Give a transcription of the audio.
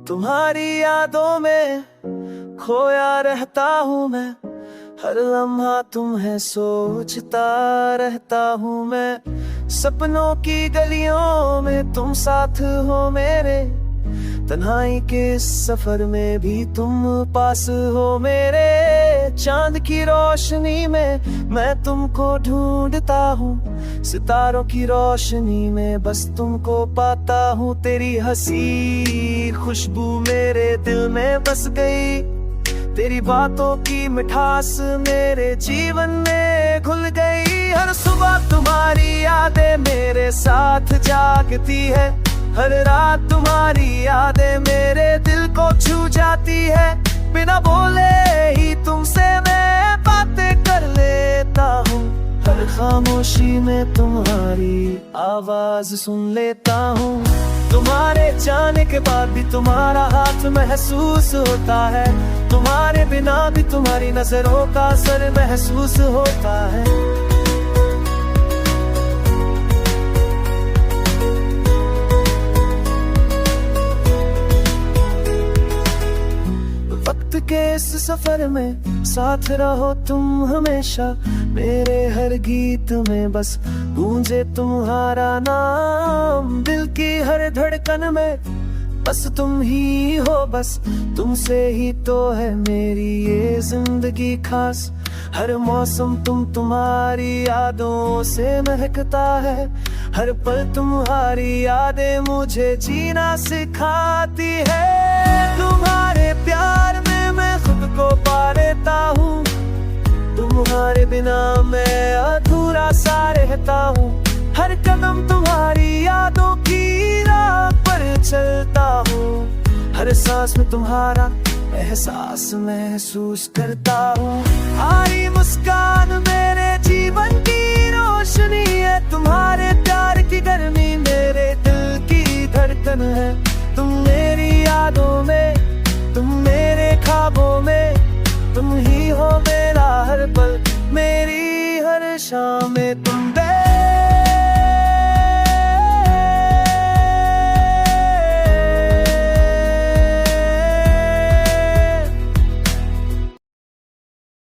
तुम्हारी यादों में खोया रहता हूँ मैं, हर लम्हा तुम्हें सोचता रहता हूँ मैं। सपनों की गलियों में तुम साथ हो मेरे, तन्हाई के सफर में भी तुम पास हो मेरे। चांद की रोशनी में मैं तुमको ढूंढता हूँ, सितारों की रोशनी में बस तुमको पाता हूँ। तेरी हंसी खुशबू मेरे दिल में बस गई, तेरी बातों की मिठास मेरे जीवन में घुल गई। हर सुबह तुम्हारी यादें मेरे साथ जागती है, हर रात तुम्हारी यादें मेरे दिल को छू जाती है। बिना बोले ही तुमसे मैं बातें कर लेता हूँ, हर खामोशी में तुम्हारी आवाज सुन लेता हूँ। तुम्हारे जाने के बाद भी तुम्हारा हाथ महसूस होता है, तुम्हारे बिना भी तुम्हारी नजरों का असर महसूस होता है। वक्त के इस सफर में साथ रहो तुम हमेशा, मेरे हर गीत में बस गूंजे तुम्हारा नाम। दिल की हर धड़कन में बस तुम ही हो, बस तुमसे ही तो है मेरी ये जिंदगी खास। हर मौसम तुम्हारी यादों से महकता है, हर पल तुम्हारी यादें मुझे जीना सिखाती है। तुम्हारे प्यार में मैं खुद को पा लेता हूँ, तुम्हारे बिना मैं अधूरा सा रहता हूँ। हर कदम तुम्हारी यादों की राह पर चलता हूँ, हर सांस में तुम्हारा एहसास महसूस करता हूँ। तुम्हारी मुस्कान मेरे जीवन की रोशनी है, तुम्हारे प्यार की गर्मी मेरे दिल की धड़कन है। तुम मेरी यादों में, तुम मेरे ख्वाबों में, तुम ही हो मेरा हर पल, मेरी हर शाम में तुम